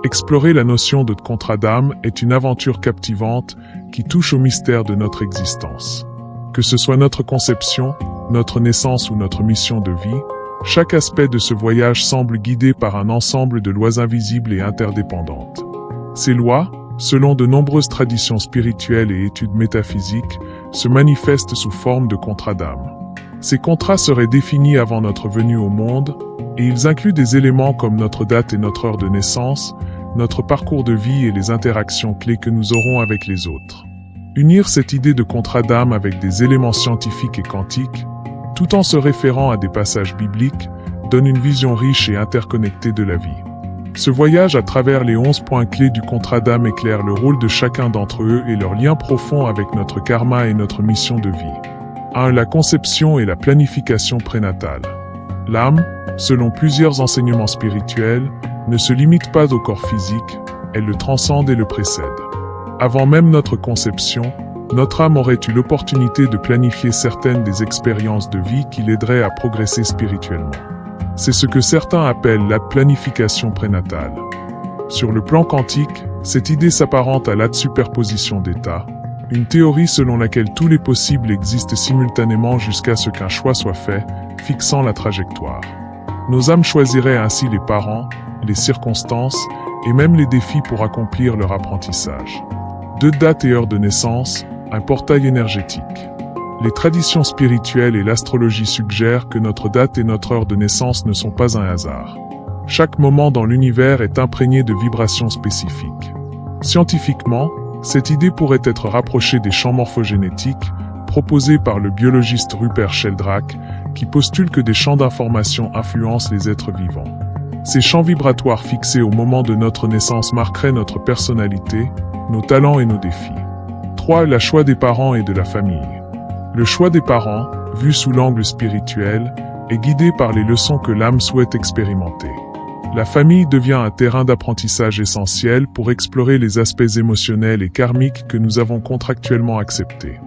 Explorer la notion de contrat d'âme est une aventure captivante qui touche au mystère de notre existence. Que ce soit notre conception, notre naissance ou notre mission de vie, chaque aspect de ce voyage semble guidé par un ensemble de lois invisibles et interdépendantes. Ces lois, selon de nombreuses traditions spirituelles et études métaphysiques, se manifestent sous forme de contrats d'âme. Ces contrats seraient définis avant notre venue au monde, et ils incluent des éléments comme notre date et notre heure de naissance, notre parcours de vie et les interactions clés que nous aurons avec les autres. Unir cette idée de contrat d'âme avec des éléments scientifiques et quantiques, tout en se référant à des passages bibliques, donne une vision riche et interconnectée de la vie. Ce voyage à travers les 11 points clés du contrat d'âme éclaire le rôle de chacun d'entre eux et leur lien profond avec notre karma et notre mission de vie. 1. La conception et la planification prénatale. L'âme, selon plusieurs enseignements spirituels, ne se limite pas au corps physique, elle le transcende et le précède. Avant même notre conception, notre âme aurait eu l'opportunité de planifier certaines des expériences de vie qui l'aideraient à progresser spirituellement. C'est ce que certains appellent la planification prénatale. Sur le plan quantique, cette idée s'apparente à la superposition d'états, une théorie selon laquelle tous les possibles existent simultanément jusqu'à ce qu'un choix soit fait, fixant la trajectoire. Nos âmes choisiraient ainsi les parents, les circonstances et même les défis pour accomplir leur apprentissage. 2 dates et heures de naissance, un portail énergétique. Les traditions spirituelles et l'astrologie suggèrent que notre date et notre heure de naissance ne sont pas un hasard. Chaque moment dans l'univers est imprégné de vibrations spécifiques. Scientifiquement, cette idée pourrait être rapprochée des champs morphogénétiques, proposés par le biologiste Rupert Sheldrake, qui postule que des champs d'information influencent les êtres vivants. Ces champs vibratoires fixés au moment de notre naissance marqueraient notre personnalité, nos talents et nos défis. 3. Le choix des parents et de la famille. Le choix des parents, vu sous l'angle spirituel, est guidé par les leçons que l'âme souhaite expérimenter. La famille devient un terrain d'apprentissage essentiel pour explorer les aspects émotionnels et karmiques que nous avons contractuellement acceptés.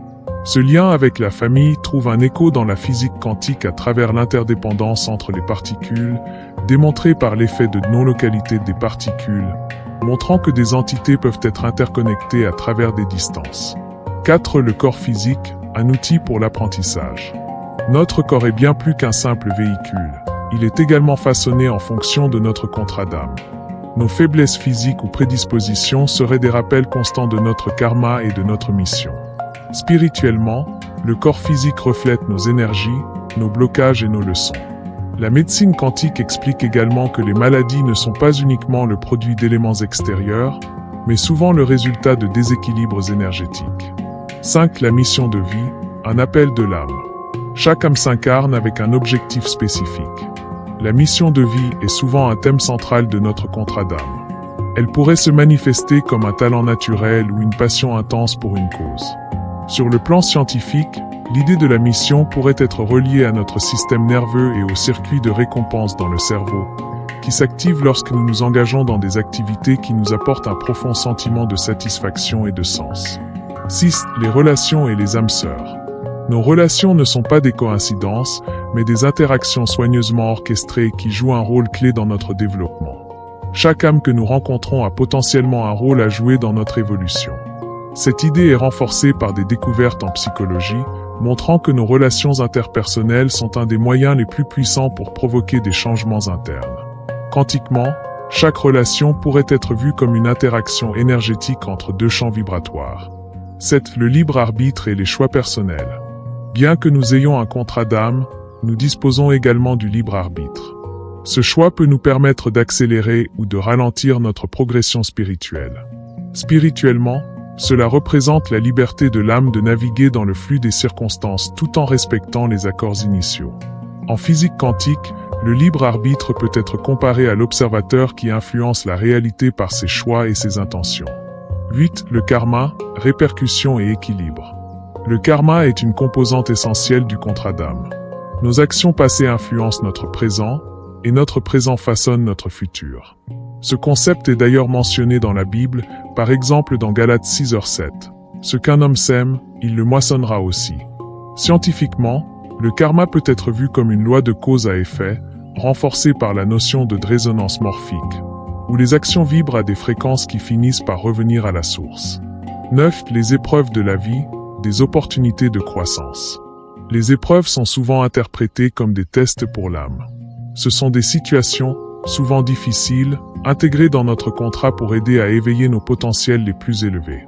Ce lien avec la famille trouve un écho dans la physique quantique à travers l'interdépendance entre les particules, démontrée par l'effet de non-localité des particules, montrant que des entités peuvent être interconnectées à travers des distances. 4. Le corps physique, un outil pour l'apprentissage. Notre corps est bien plus qu'un simple véhicule. Il est également façonné en fonction de notre contrat d'âme. Nos faiblesses physiques ou prédispositions seraient des rappels constants de notre karma et de notre mission. Spirituellement, le corps physique reflète nos énergies, nos blocages et nos leçons. La médecine quantique explique également que les maladies ne sont pas uniquement le produit d'éléments extérieurs, mais souvent le résultat de déséquilibres énergétiques. 5. La mission de vie, un appel de l'âme. Chaque âme s'incarne avec un objectif spécifique. La mission de vie est souvent un thème central de notre contrat d'âme. Elle pourrait se manifester comme un talent naturel ou une passion intense pour une cause. Sur le plan scientifique, l'idée de la mission pourrait être reliée à notre système nerveux et au circuit de récompense dans le cerveau, qui s'active lorsque nous nous engageons dans des activités qui nous apportent un profond sentiment de satisfaction et de sens. 6. Les relations et les âmes sœurs. Nos relations ne sont pas des coïncidences, mais des interactions soigneusement orchestrées qui jouent un rôle clé dans notre développement. Chaque âme que nous rencontrons a potentiellement un rôle à jouer dans notre évolution. Cette idée est renforcée par des découvertes en psychologie, montrant que nos relations interpersonnelles sont un des moyens les plus puissants pour provoquer des changements internes. Quantiquement, chaque relation pourrait être vue comme une interaction énergétique entre 2 champs vibratoires. 7. Le libre arbitre et les choix personnels. Bien que nous ayons un contrat d'âme, nous disposons également du libre arbitre. Ce choix peut nous permettre d'accélérer ou de ralentir notre progression spirituelle. Spirituellement, cela représente la liberté de l'âme de naviguer dans le flux des circonstances tout en respectant les accords initiaux. En physique quantique, le libre arbitre peut être comparé à l'observateur qui influence la réalité par ses choix et ses intentions. 8. Le karma, répercussion et équilibre. Le karma est une composante essentielle du contrat d'âme. Nos actions passées influencent notre présent, et notre présent façonne notre futur. Ce concept est d'ailleurs mentionné dans la Bible, par exemple dans Galates 6:7. Ce qu'un homme sème, il le moissonnera aussi. Scientifiquement, le karma peut être vu comme une loi de cause à effet, renforcée par la notion de résonance morphique. où les actions vibrent à des fréquences qui finissent par revenir à la source. 9. Les épreuves de la vie, des opportunités de croissance. Les épreuves sont souvent interprétées comme des tests pour l'âme. Ce sont des situations, souvent difficiles, intégrées dans notre contrat pour aider à éveiller nos potentiels les plus élevés.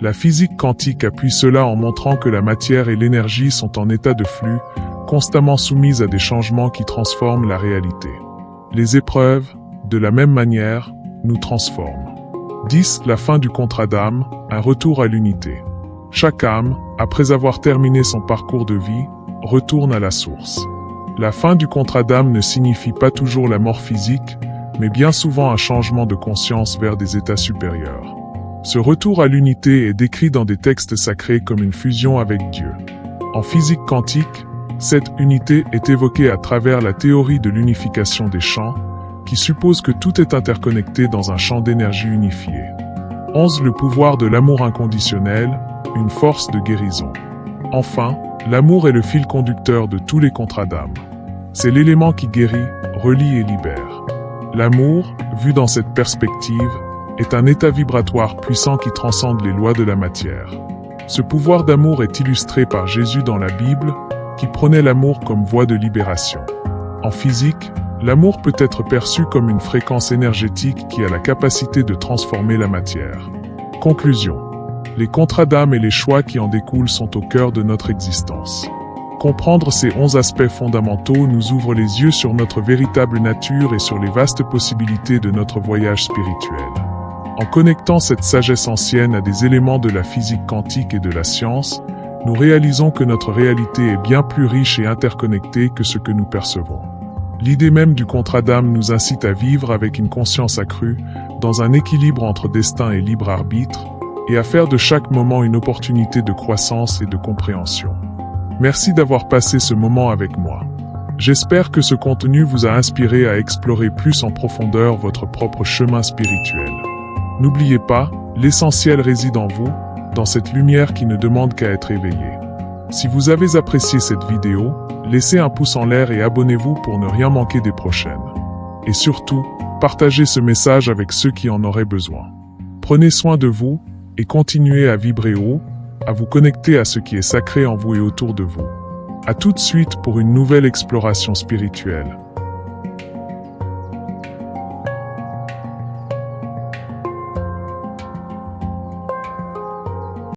La physique quantique appuie cela en montrant que la matière et l'énergie sont en état de flux, constamment soumises à des changements qui transforment la réalité. Les épreuves, de la même manière, nous transforment. 10. La fin du contrat d'âme, un retour à l'unité. Chaque âme, après avoir terminé son parcours de vie, retourne à la source. La fin du contrat d'âme ne signifie pas toujours la mort physique, mais bien souvent un changement de conscience vers des états supérieurs. Ce retour à l'unité est décrit dans des textes sacrés comme une fusion avec Dieu. En physique quantique, cette unité est évoquée à travers la théorie de l'unification des champs, qui suppose que tout est interconnecté dans un champ d'énergie unifié. 11. Le pouvoir de l'amour inconditionnel, une force de guérison. Enfin, l'amour est le fil conducteur de tous les contrats d'âme. C'est l'élément qui guérit, relie et libère. L'amour, vu dans cette perspective, est un état vibratoire puissant qui transcende les lois de la matière. Ce pouvoir d'amour est illustré par Jésus dans la Bible, qui prônait l'amour comme voie de libération. En physique, l'amour peut être perçu comme une fréquence énergétique qui a la capacité de transformer la matière. Conclusion. Les contrats d'âme et les choix qui en découlent sont au cœur de notre existence. Comprendre ces 11 aspects fondamentaux nous ouvre les yeux sur notre véritable nature et sur les vastes possibilités de notre voyage spirituel. En connectant cette sagesse ancienne à des éléments de la physique quantique et de la science, nous réalisons que notre réalité est bien plus riche et interconnectée que ce que nous percevons. L'idée même du contrat d'âme nous incite à vivre avec une conscience accrue, dans un équilibre entre destin et libre arbitre, et à faire de chaque moment une opportunité de croissance et de compréhension. Merci d'avoir passé ce moment avec moi. J'espère que ce contenu vous a inspiré à explorer plus en profondeur votre propre chemin spirituel. N'oubliez pas, l'essentiel réside en vous, dans cette lumière qui ne demande qu'à être éveillée. Si vous avez apprécié cette vidéo, laissez un pouce en l'air et abonnez-vous pour ne rien manquer des prochaines. Et surtout, partagez ce message avec ceux qui en auraient besoin. Prenez soin de vous, et continuez à vibrer haut, à vous connecter à ce qui est sacré en vous et autour de vous. À tout de suite pour une nouvelle exploration spirituelle.